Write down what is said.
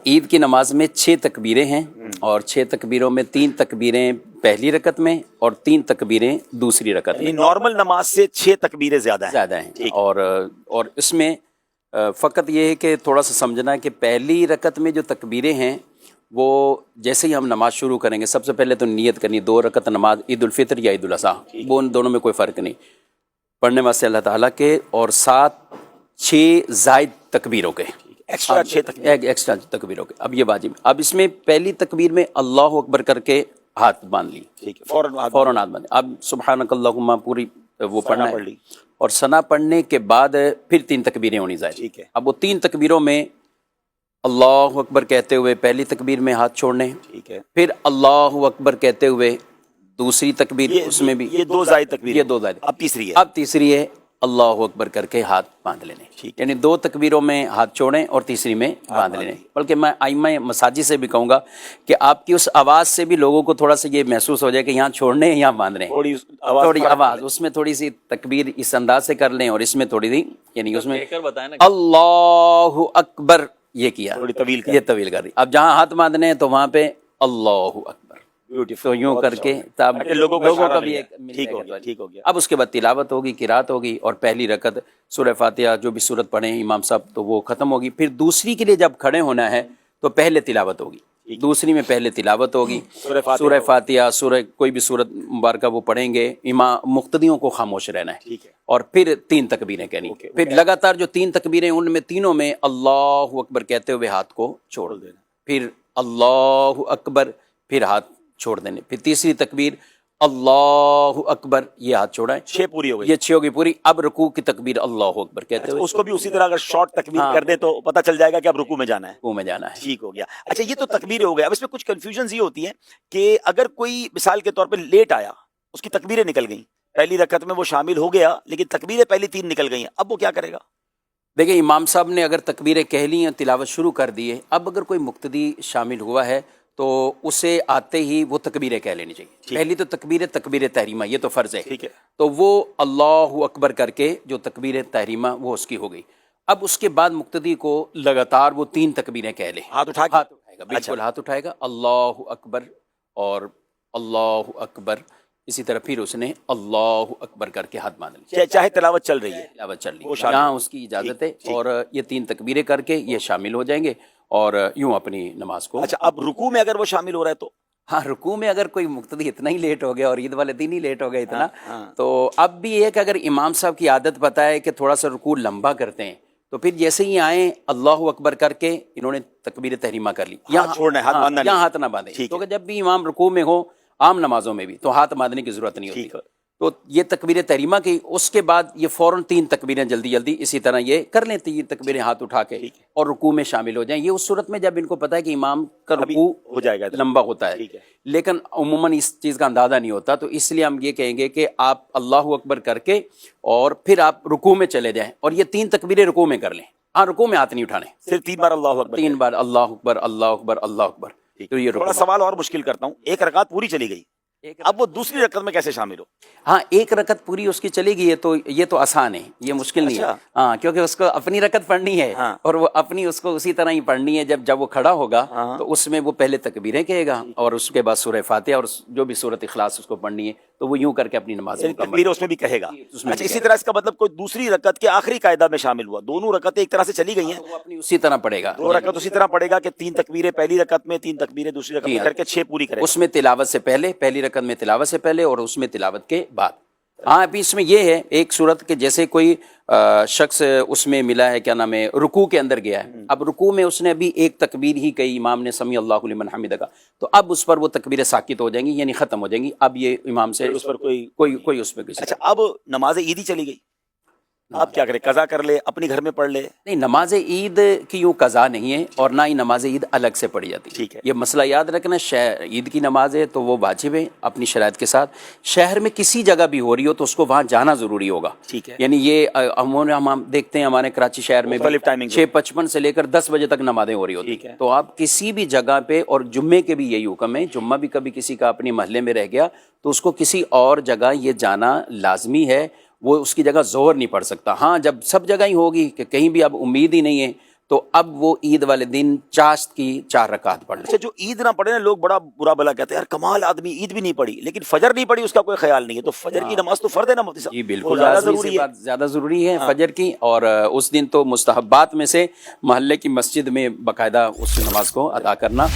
عید کی نماز میں 6 تکبیریں ہیں اور 6 تکبیروں میں 3 تکبیریں پہلی رکعت میں اور 3 تکبیریں دوسری رکعت میں. نارمل نماز سے 6 تکبیریں زیادہ ہیں. اور اس میں فقط یہ ہے کہ تھوڑا سا سمجھنا ہے کہ پہلی رکعت میں جو تکبیریں ہیں وہ جیسے ہی ہم نماز شروع کریں گے سب سے پہلے تو نیت کرنی 2 رکعت نماز عید الفطر یا عید الاضحیٰ، وہ ان دونوں میں کوئی فرق نہیں، پڑھنے واسطے اللہ تعالیٰ کے، اور 6 زائد تکبیروں کے، ایکسٹرا تکبیروں کے. اب یہ واجب. اب اس میں پہلی تکبیر میں اللہ اکبر کر کے ہاتھ باندھ لی، فوراً ہاتھ باندھ. اب سبحانک اللہم پوری وہ پڑھنا ہے، اور ثنا پڑھنے کے بعد پھر 3 تکبیریں ہونی زائد. اب وہ 3 تکبیروں میں اللہ اکبر کہتے ہوئے پہلی تکبیر میں ہاتھ چھوڑنے، پھر اللہ اکبر کہتے ہوئے دوسری تکبیر، اس میں بھی یہ 2 زائد تکبیر، یہ 2 زائد. اب تیسری ہے اللہ اکبر کر کے ہاتھ باندھ لینے، یعنی 2 تکبیروں میں ہاتھ چھوڑیں اور تیسری میں باندھ لینے. بلکہ میں ائمہ مساجد سے بھی کہوں گا کہ آپ کی اس آواز سے بھی لوگوں کو تھوڑا سا یہ محسوس ہو جائے کہ یہاں چھوڑنے یہاں باندھ رہے ہیں، تھوڑی آواز اس میں تھوڑی سی تکبیر اس انداز سے کر لیں، اور اس میں تھوڑی سی یعنی اس میں اللہ اکبر یہ کیا، یہ طویل کر دی. اب جہاں ہاتھ باندھنے ہیں تو وہاں پہ اللہ اکبر تو یوں کر کے لوگوں کا بھی ٹھیک ہو گیا. اب اس کے بعد تلاوت ہوگی، قرات ہوگی، اور پہلی رکعت سورہ فاتحہ جو بھی سورت پڑھیں امام صاحب تو وہ ختم ہوگی. پھر دوسری کے لیے جب کھڑے ہونا ہے تو پہلے تلاوت ہوگی، دوسری میں پہلے تلاوت ہوگی، سورہ فاتحہ، سورہ کوئی بھی سورت مبارکہ وہ پڑھیں گے، امام مقتدیوں کو خاموش رہنا ہے، اور پھر 3 تکبیریں کہنی. پھر لگاتار جو 3 تکبیریں ان میں تینوں میں اللہ اکبر کہتے ہوئے ہاتھ کو چھوڑ دینا، پھر اللہ اکبر، پھر ہاتھ چھوڑ دینے، پھر تیسری تکبیر اللہ اکبر، یہ ہاتھ چھوڑائیں. 6 پوری ہو گئی، یہ 6 ہوگی پوری. اب رکوع کی تکبیر اللہ اکبر کہتے ہوئے، اس کو بھی اسی طرح اگر شارٹ تکبیر کر دے تو پتہ چل جائے گا کہ اب رکوع میں جانا ہے، رکوع میں جانا ہے. ٹھیک ہو گیا. اچھا یہ تو تکبیر ہو گیا. اب اس میں کچھ کنفیوژنز یہ ہوتی ہیں کہ اگر کوئی مثال کے طور پہ لیٹ آیا، اس کی تکبیریں نکل گئیں، پہلی رکعت میں وہ شامل ہو گیا لیکن تکبیریں پہلی 3 نکل گئی ہیں، اب وہ کیا کرے گا؟ دیکھیں امام صاحب نے اگر تکبیریں کہہ لی ہیں، تلاوت شروع کر دی ہے، اب اگر کوئی مقتدی شامل ہوا ہے تو اسے آتے ہی وہ تکبیریں کہہ لینی چاہیے. پہلی تو تکبیر تحریمہ، یہ تو فرض ہے، تو وہ اللہ اکبر کر کے جو تکبیر تحریمہ وہ اس کی ہو گئی. اب اس کے بعد مقتدی کو لگاتار وہ 3 تکبیریں کہہ لے، ہاتھ اٹھائے گا، بالکل ہاتھ اٹھائے گا، اللہ اکبر اور اللہ اکبر، اسی طرح پھر اس نے اللہ اکبر کر کے ہاتھ باندھ لی، چاہے تلاوت چل رہی ہے، تلاوت چل رہی ہے، یہاں اس کی اجازت ہے. اور یہ 3 تکبیریں کر کے یہ شامل ہو جائیں گے اور یوں اپنی نماز کو. اچھا اب رکوع میں اگر وہ شامل ہو رہا ہے تو؟ ہاں رکوع میں اگر کوئی مقتدی اتنا ہی لیٹ ہو گیا اور عید والے دن ہی لیٹ ہو گیا اتنا، تو اب بھی یہ کہ اگر امام صاحب کی عادت پتہ ہے کہ تھوڑا سا رکوع لمبا کرتے ہیں، تو پھر جیسے ہی آئیں اللہ اکبر کر کے انہوں نے تکبیر تحریمہ کر لی، یہاں ہاتھ نہ باندھیں، کیونکہ جب بھی امام رکوع میں ہو عام نمازوں میں بھی تو ہاتھ باندھنے کی ضرورت نہیں ہوتی. تو یہ تکبیر تحریمہ کی، اس کے بعد یہ فوراً 3 تکبیریں جلدی اسی طرح یہ کر لیں، 3 تکبیریں ہاتھ اٹھا کے اور رکوع میں شامل ہو جائیں. یہ اس صورت میں جب ان کو پتہ ہے کہ امام کا رکوع ہو جائے گا لمبا ہوتا ہے، لیکن عموماً اس چیز کا اندازہ نہیں ہوتا، تو اس لیے ہم یہ کہیں گے کہ آپ اللہ اکبر کر کے اور پھر آپ رکوع میں چلے جائیں اور یہ 3 تکبیریں رکوع میں کر لیں. ہاں رکوع میں ہاتھ نہیں اٹھانے، صرف 3 بار اللہ اکبر، 3 بار اللہ اکبر اللہ اکبر اللہ اکبر. تو یہ تھوڑا سوال اور مشکل کرتا ہوں، 1 رکعت پوری چلی گئی، اب وہ دوسری رکعت میں کیسے شامل ہو؟ ہاں 1 رکعت پوری اس کی چلے گئی ہے تو یہ تو آسان ہے، یہ مشکل نہیں ہے. ہاں کیونکہ اس کو اپنی رکعت پڑھنی ہے اور وہ اپنی اس کو اسی طرح ہی پڑھنی ہے. جب وہ کھڑا ہوگا تو اس میں وہ پہلے تکبیریں کہے گا اور اس کے بعد سورہ فاتحہ اور جو بھی سورۃ اخلاص اس کو پڑھنی ہے تو وہ یوں کر کے اپنی نماز تکبیر اس میں بھی کہے گا. اچھا اسی طرح اس کا مطلب کوئی دوسری رکعت کے آخری قاعدہ میں شامل ہوا، دونوں رکعتیں ایک طرح سے چلی گئی ہیں، وہ اپنی اسی طرح پڑھے گا، 2 رکعت اسی طرح پڑھے گا کہ 3 تکبیریں پہلی رکعت میں، 3 تکبیریں دوسری رکعت میں کر کے 6 پوری کرے گا. اس میں تلاوت سے پہلے، پہلی رکعت میں تلاوت سے پہلے اور اس میں تلاوت کے بعد. ہاں ابھی اس میں یہ ہے ایک صورت کہ جیسے کوئی شخص اس میں ملا ہے، کیا نام ہے، رکوع کے اندر گیا ہے، اب رکوع میں اس نے ابھی 1 تکبیر ہی کہی، امام نے سمیع اللہ لمن حمدہ کا، تو اب اس پر وہ تکبیریں ساکت ہو جائیں گی، یعنی ختم ہو جائیں گی. اب یہ امام سے اس پر کوئی اس پہ کسی. اچھا اب نماز عید ہی چلی گئی، آپ کیا کریں؟ قضا کر لے، اپنی گھر میں پڑھ لے؟ نہیں، نماز عید کی یوں قضا نہیں ہے اور نہ ہی نماز عید الگ سے پڑھی جاتی. ٹھیک ہے، یہ مسئلہ یاد رکھنا، عید کی نماز ہے تو وہ واجب ہے اپنی شرائط کے ساتھ. شہر میں کسی جگہ بھی ہو رہی ہو تو اس کو وہاں جانا ضروری ہوگا. ٹھیک ہے، یعنی یہ ہم دیکھتے ہیں ہمارے کراچی شہر میں 6:55 سے لے کر 10 بجے تک نمازیں ہو رہی ہوتی ہیں. تو آپ کسی بھی جگہ پہ، اور جمعے کے بھی یہی حکم ہے، جمعہ بھی کبھی کسی کا اپنے محلے میں رہ گیا تو اس کو کسی اور جگہ یہ جانا لازمی ہے، وہ اس کی جگہ زور نہیں پڑ سکتا. ہاں جب سب جگہ ہی ہوگی کہ کہیں بھی اب امید ہی نہیں ہے تو اب وہ عید والے دن چاشت کی 4 رکعت پڑھ لیں. اچھا جو عید نہ پڑھے نا لوگ بڑا برا بلا کہتے ہیں یار کمال آدمی عید بھی نہیں پڑھی لیکن فجر نہیں پڑھی اس کا کوئی خیال نہیں ہے تو فجر کی نماز تو فرض ہے نا مفتی صاحب. جی وہ بالکل زیادہ لازمی ضروری سے ہے. بات زیادہ ضروری ہے فجر کی. اور اس دن تو مستحبات میں سے محلے کی مسجد میں باقاعدہ اس نماز کو ادا کرنا